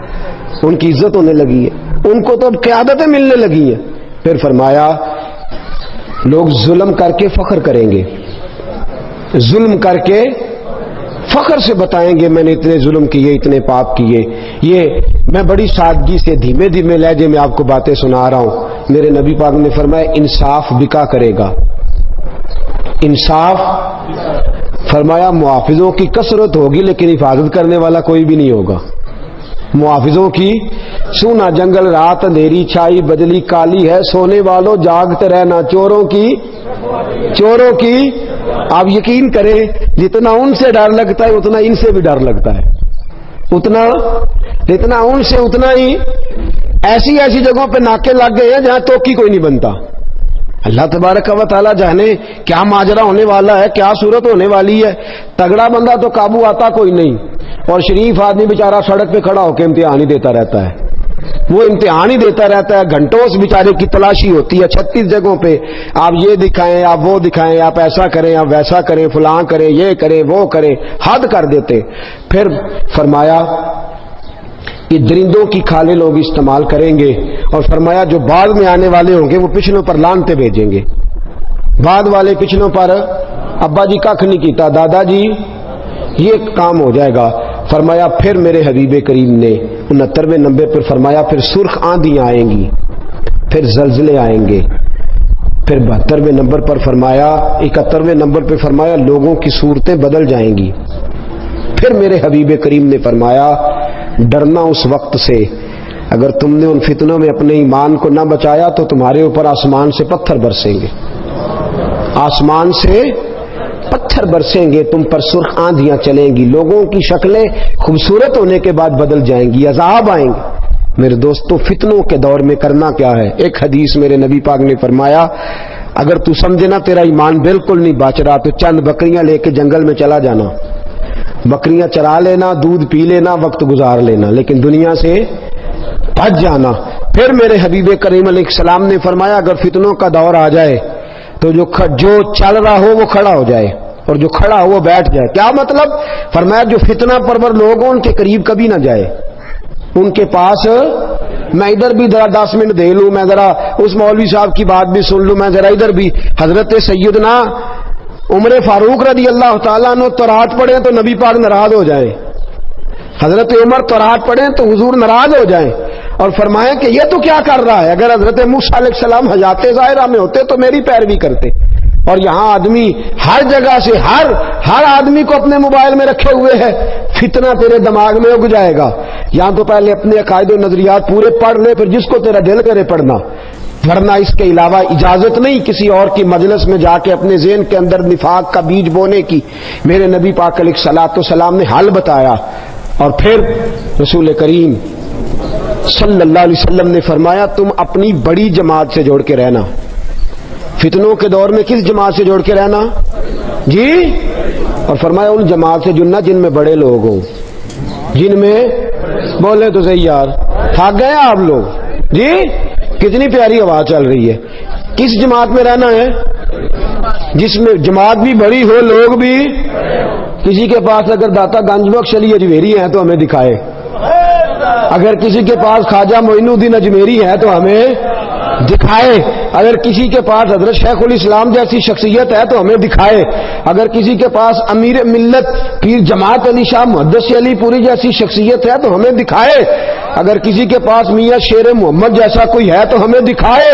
ان کی عزت ہونے لگی ہے، ان کو تو قیادتیں ملنے لگی ہیں. پھر فرمایا لوگ ظلم کر کے فخر کریں گے، ظلم کر کے فخر سے بتائیں گے میں نے اتنے ظلم کیے، اتنے پاپ کیے. یہ میں بڑی سادگی سے دھیمے دھیمے لہجے میں آپ کو باتیں سنا رہا ہوں. میرے نبی پاک نے فرمایا انصاف بکا کرے گا. انصاف، فرمایا محافظوں کی کثرت ہوگی لیکن حفاظت کرنے والا کوئی بھی نہیں ہوگا. محافظوں کی، سونا جنگل رات اندھیری چھائی بدلی کالی ہے، سونے والوں جاگتے رہنا. چوروں کی، چوروں کی آپ یقین کریں جتنا ان سے ڈر لگتا ہے اتنا ان سے بھی ڈر لگتا ہے. اتنا جتنا ان سے اتنا ہی ایسی ایسی جگہوں پہ ناکے لگ گئے ہیں جہاں توکی کوئی نہیں بنتا. اللہ تبارک و تعالیٰ جانے کیا ماجرا ہونے والا ہے، کیا صورت ہونے والی ہے. تگڑا بندہ تو قابو آتا کوئی نہیں، اور شریف آدمی بیچارہ سڑک پہ کھڑا ہو کے امتحان ہی دیتا رہتا ہے. وہ امتحان ہی دیتا رہتا ہے. گھنٹوں اس بیچارے کی تلاشی ہوتی ہے 36 جگہوں پہ. آپ یہ دکھائیں، آپ وہ دکھائیں، آپ ایسا کریں، آپ ویسا کریں، فلاں کریں، یہ کریں، وہ کریں، حد کر دیتے. پھر فرمایا کہ درندوں کی کھالیں لوگ استعمال کریں گے، اور فرمایا جو بعد میں آنے والے ہوں گے وہ پچھلوں پر لعنتیں بھیجیں گے. بعد والے پچھلوں پر، ابا جی کھ نہیں کیتا، دادا جی یہ کام ہو جائے گا. فرمایا پھر میرے حبیب کریم نے 69ویں نمبر پر فرمایا پھر سرخ آندھیاں آئیں گی، پھر زلزلے آئیں گے. پھر 72ویں نمبر پر فرمایا، 71ویں نمبر پہ فرمایا لوگوں کی صورتیں بدل جائیں گی. پھر میرے حبیب کریم نے فرمایا ڈرنا اس وقت سے اگر تم نے ان فتنوں میں اپنے ایمان کو نہ بچایا تو تمہارے اوپر آسمان سے پتھر برسیں گے، آسمان سے پتھر برسیں گے، تم پر سرخ آندھیاں چلیں گی، لوگوں کی شکلیں خوبصورت ہونے کے بعد بدل جائیں گی، عذاب آئیں گے. میرے دوستو فتنوں کے دور میں کرنا کیا ہے؟ ایک حدیث میرے نبی پاک نے فرمایا اگر تو سمجھے نا تیرا ایمان بالکل نہیں بچ رہا تو چند بکریاں لے کے جنگل میں چلا جانا، بکریاں چرا لینا، دودھ پی لینا، وقت گزار لینا، لیکن دنیا سے بچ جانا. پھر میرے حبیب کریم علیہ السلام نے فرمایا اگر فتنوں کا دور آ جائے تو جو چل رہا ہو وہ کھڑا ہو جائے اور جو کھڑا ہو وہ بیٹھ جائے. کیا مطلب؟ فرمایا جو فتنہ پرور لوگ ہوں ان کے قریب کبھی نہ جائے، ان کے پاس میں ادھر بھی ذرا 10 منٹ دے لوں، میں ذرا اس مولوی صاحب کی بات بھی سن لوں، میں ذرا ادھر بھی. حضرت سیدنا عمر فاروق رضی اللہ تعالیٰ عنہ تورات پڑھیں تو نبی پاک ناراض ہو جائیں، حضرت عمر تورات پڑھیں تو حضور ناراض ہو جائیں اور فرمائیں کہ یہ تو کیا کر رہا ہے، اگر حضرت موسیٰ علیہ السلام حیات ظاہرہ میں ہوتے تو میری پیروی کرتے. اور یہاں آدمی ہر جگہ سے ہر آدمی کو اپنے موبائل میں رکھے ہوئے ہے، فتنہ تیرے دماغ میں اگ جائے گا. یہاں تو پہلے اپنے عقائد و نظریات پورے پڑھ لے، پھر جس کو تیرا دل کرے پڑھنا. ورنہ اس کے علاوہ اجازت نہیں کسی اور کی مجلس میں جا کے اپنے ذہن کے اندر نفاق کا بیج بونے کی۔ میرے نبی پاک علیہ الصلوۃ والسلام نے حل بتایا، اور پھر رسول کریم صلی اللہ علیہ وسلم نے فرمایا تم اپنی بڑی جماعت سے جوڑ کے رہنا۔ فتنوں کے دور میں کس جماعت سے جوڑ کے رہنا جی؟ اور فرمایا ان جماعت سے جڑنا جن میں بڑے لوگ ہوں، جن میں بولے تو صحیح یار، تھک گئے آپ لوگ جی؟ کتنی پیاری آواز چل رہی ہے۔ کس جماعت میں رہنا ہے؟ جس میں جماعت بھی بڑی ہو، لوگ بھی۔ کسی کے پاس اگر داتا گنج بخش علی اجمیری ہیں تو ہمیں دکھائے، اگر کسی کے پاس خواجہ معین الدین اجمیری ہے تو ہمیں دکھائے، اگر کسی کے پاس حضرت شیخ الاسلام جیسی شخصیت ہے تو ہمیں دکھائے، اگر کسی کے پاس امیر ملت پیر جماعت علی شاہ محدث علی پوری جیسی شخصیت ہے تو ہمیں دکھائے، اگر کسی کے پاس میاں شیر محمد جیسا کوئی ہے تو ہمیں دکھائے،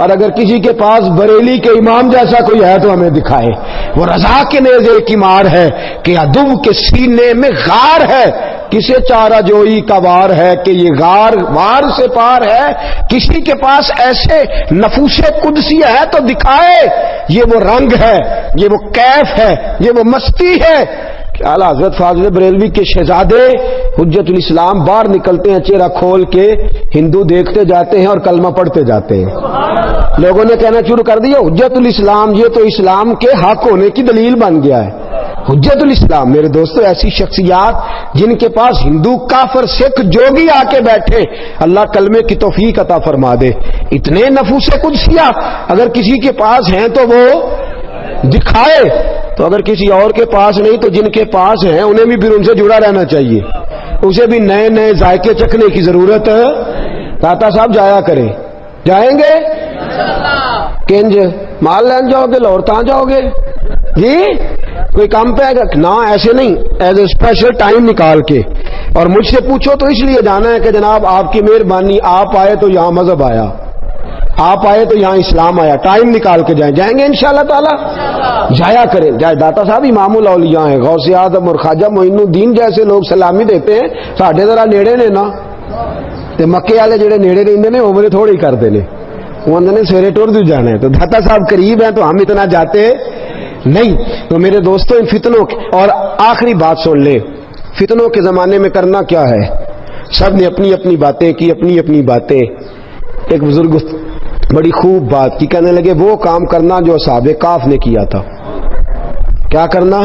اور اگر کسی کے پاس بریلی کے امام جیسا کوئی ہے تو ہمیں دکھائے۔ وہ رضا کے نیزے کی مار ہے کہ عدو کے سینے میں غار ہے، کسے چارہ جوئی کا وار ہے کہ یہ غار وار سے پار ہے۔ کسی کے پاس ایسے نفوس قدسی ہے تو دکھائے، یہ وہ رنگ ہے، یہ وہ کیف ہے، یہ وہ مستی ہے۔ اعلیٰ حضرت فاضل بریلوی کے شہزادے حجت الاسلام باہر نکلتے ہیں چہرہ کھول کے، ہندو دیکھتے جاتے ہیں اور کلمہ پڑھتے جاتے ہیں۔ لوگوں نے کہنا شروع کر دیا حجت الاسلام یہ تو اسلام کے حق ہونے کی دلیل بن گیا ہے۔ حجت الاسلام میرے دوستو ایسی شخصیات جن کے پاس ہندو کافر سکھ جوگی آ کے بیٹھے، اللہ کلمے کی توفیق عطا فرما دے۔ اتنے نفوس قدسیہ اگر کسی کے پاس ہیں تو وہ دکھائے، تو اگر کسی اور کے پاس نہیں تو جن کے پاس ہیں انہیں بھی پھر ان سے جڑا رہنا چاہیے، اسے بھی نئے نئے ذائقے چکھنے کی ضرورت ہے۔ داتا صاحب جایا کریں، جائیں گے کنج مال لین جاؤ گے، لاہور تاں جاؤ گے جی؟ کوئی کام پہ گا؟ نہ ایسے نہیں، ایز اے اسپیشل ٹائم نکال کے۔ اور مجھ سے پوچھو تو اس لیے جانا ہے کہ جناب آپ کی مہربانی، آپ آئے تو یہاں مذہب آیا، آپ آئے تو یہاں اسلام آیا، ٹائم نکال کے جائیں، جائیں گے انشاءاللہ تعالی، جایا کریں۔ جائے داتا صاحب امام الاولیاء ہیں، غوث اعظم اور خواجہ معین الدین جیسے لوگ سلامی دیتے ہیں، ساڈے ذرا نیڑے نے نا، تے مکے والے جڑے نیڑے رہندے نے عمرے تھوڑی کردے نے، وہ نے سویرے ٹر دو جانا ہے، تو داتا صاحب قریب ہیں تو ہم اتنا جاتے نہیں۔ تو میرے دوستوں ان فتنوں اور آخری بات سن لے، فتنوں کے زمانے میں کرنا کیا ہے؟ سب نے اپنی اپنی باتیں کی، اپنی اپنی باتیں۔ ایک بزرگ بڑی خوب بات کی، کہنے لگے وہ کام کرنا جو اصحاب کہف نے کیا تھا۔ کیا کرنا؟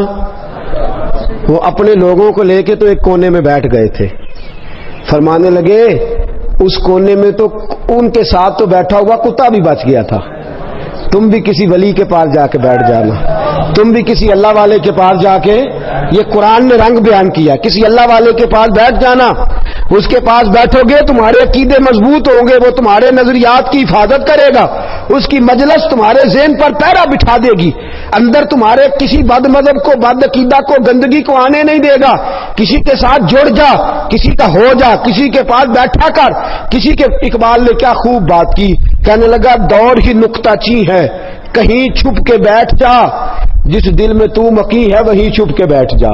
وہ اپنے لوگوں کو لے کے تو ایک کونے میں بیٹھ گئے تھے، فرمانے لگے اس کونے میں تو ان کے ساتھ تو بیٹھا ہوا کتا بھی بچ گیا تھا، تم بھی کسی ولی کے پاس جا کے بیٹھ جانا، تم بھی کسی اللہ والے کے پاس جا کے، یہ قرآن نے رنگ بیان کیا، کسی اللہ والے کے پاس بیٹھ جانا، اس کے پاس بیٹھو گے تمہارے عقیدے مضبوط ہوں گے، وہ تمہارے نظریات کی حفاظت کرے گا، اس کی مجلس تمہارے ذہن پر پہرا بٹھا دے گی، اندر تمہارے کسی بد مذہب کو، بد عقیدہ کو، گندگی کو آنے نہیں دے گا۔ کسی کے ساتھ جڑ جا، کسی کا ہو جا، کسی کے پاس بیٹھا کر، کسی کے۔ اقبال نے کیا خوب بات کی، کہنے لگا دور ہی نکتہ چی ہے، کہیں چھپ کے بیٹھ جا، جس دل میں تو مکی ہے وہیں چھپ کے بیٹھ جا۔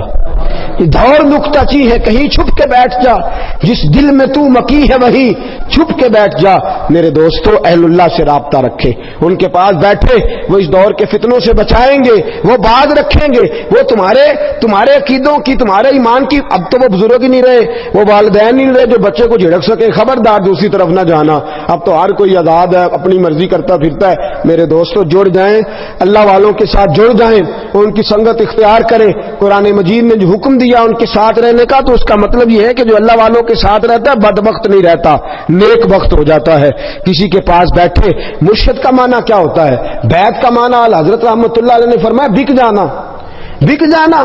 دور نکتہ چی ہے، کہیں چھپ کے بیٹھ جا، جس دل میں تو مکی ہے وہیں چھپ کے بیٹھ جا۔ میرے دوستو اہل اللہ سے رابطہ رکھے، ان کے پاس بیٹھے، وہ اس دور کے فتنوں سے بچائیں گے، وہ باز رکھیں گے، وہ تمہارے عقیدوں کی، تمہارے ایمان کی۔ اب تو وہ بزرگ ہی نہیں رہے، وہ والدین نہیں رہے جو بچے کو جھڑک سکے، خبردار دوسری طرف نہ جانا، اب تو ہر کوئی آزاد ہے، اپنی مرضی کرتا پھرتا ہے۔ میرے دوستو جڑ جائیں، اللہ والوں کے ساتھ جڑ جائیں، ان کی سنگت اختیار کریں۔ قرآن مجید نے جو حکم دیا ان کے ساتھ رہنے کا، تو اس کا مطلب یہ ہے کہ جو اللہ والوں کے ساتھ رہتا ہے بدبخت نہیں رہتا، نیک بخت ہو جاتا ہے۔ کسی کے پاس بیٹھے، مرشد کا معنی کیا ہوتا ہے؟ بیعت کا معنی حضرت رحمۃ اللہ علیہ نے فرمایا بک جانا، بک جانا۔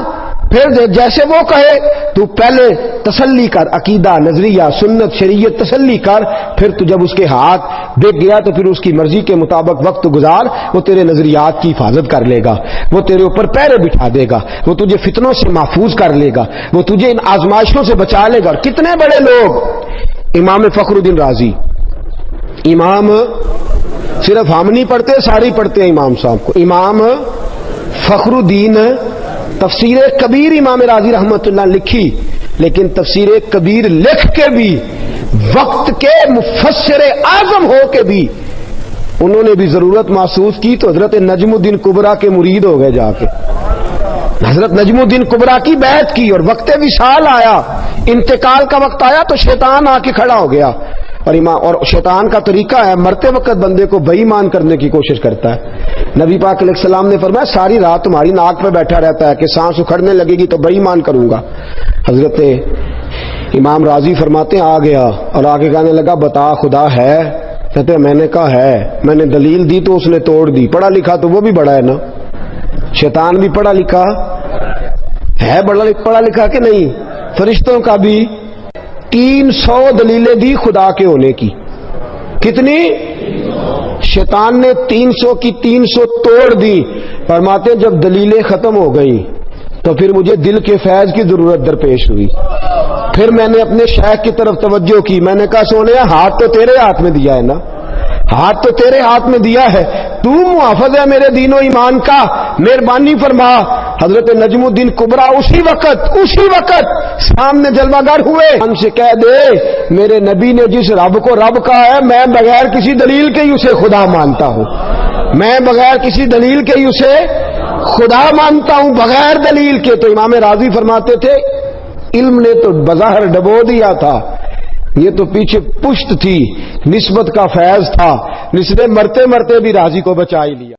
پھر جیسے وہ کہے تو پہلے تسلی کر، عقیدہ، نظریہ، سنت، شریعت تسلی کر، پھر تو جب اس کے ہاتھ بک گیا تو پھر اس کی مرضی کے مطابق وقت گزار، وہ تیرے نظریات کی حفاظت کر لے گا، وہ تیرے اوپر پیرے بٹھا دے گا، وہ تجھے فتنوں سے محفوظ کر لے گا، وہ تجھے ان آزمائشوں سے بچا لے گا۔ اور کتنے بڑے لوگ، امام فخر الدین رازی، امام صرف ہم نہیں پڑھتے، سارے پڑھتے ہیں امام صاحب کو، امام فخر الدین، تفسیر کبیر امام رازی رحمت اللہ لکھی، لیکن تفسیر کبیر لکھ کے بھی، وقت کے مفسر اعظم ہو کے بھی انہوں نے بھی ضرورت محسوس کی تو حضرت نجم الدین کبریٰ کے مرید ہو گئے جا کے. حضرت نجم الدین کبریٰ کی بیعت کی اور وقت وصال آیا, انتقال کا وقت آیا تو شیطان آ کے کھڑا ہو گیا. اور شیطان کا طریقہ ہے مرتے وقت بندے کو بے ایمان کرنے کی کوشش کرتا ہے. نبی پاک علیہ السلام نے فرمایا ساری رات تمہاری ناک پہ بیٹھا رہتا ہے کہ سانس اکھڑنے لگے گی تو بے ایمان کروں گا. حضرت امام راضی فرماتے ہیں آ گیا اور آگے کہنے لگا بتا خدا ہے؟ کہتے ہیں میں نے کہا ہے. میں نے دلیل دی تو اس نے توڑ دی. پڑھا لکھا تو وہ بھی بڑا ہے نا, شیطان بھی پڑھا لکھا ہے, پڑھا لکھا کہ نہیں. فرشتوں کا بھی 300 دلیلیں دی خدا کے ہونے کی. کتنی؟ شیطان نے 300 کی 300 توڑ دی. فرماتے جب دلیلیں ختم ہو گئی تو پھر مجھے دل کے فیض کی ضرورت درپیش ہوئی. پھر میں نے اپنے شیخ کی طرف توجہ کی. میں نے کہا سونے ہاتھ تو تیرے ہاتھ میں دیا ہے نا, ہاتھ تو تیرے ہاتھ میں دیا ہے, تو محافظ ہے میرے دین و ایمان کا, مہربانی فرما. حضرت نجم الدین کبریٰ اسی وقت سامنے جلوہ گر ہوئے. ان سے کہہ دے میرے نبی نے جس رب کو رب کہا ہے میں بغیر کسی دلیل کے ہی اسے خدا مانتا ہوں, میں بغیر کسی دلیل کے ہی اسے خدا مانتا ہوں, بغیر دلیل کے. تو امام راضی فرماتے تھے علم نے تو بظاہر ڈبو دیا تھا, یہ تو پیچھے پشت تھی, نسبت کا فیض تھا, جس نے مرتے مرتے بھی راضی کو بچا ہی لیا.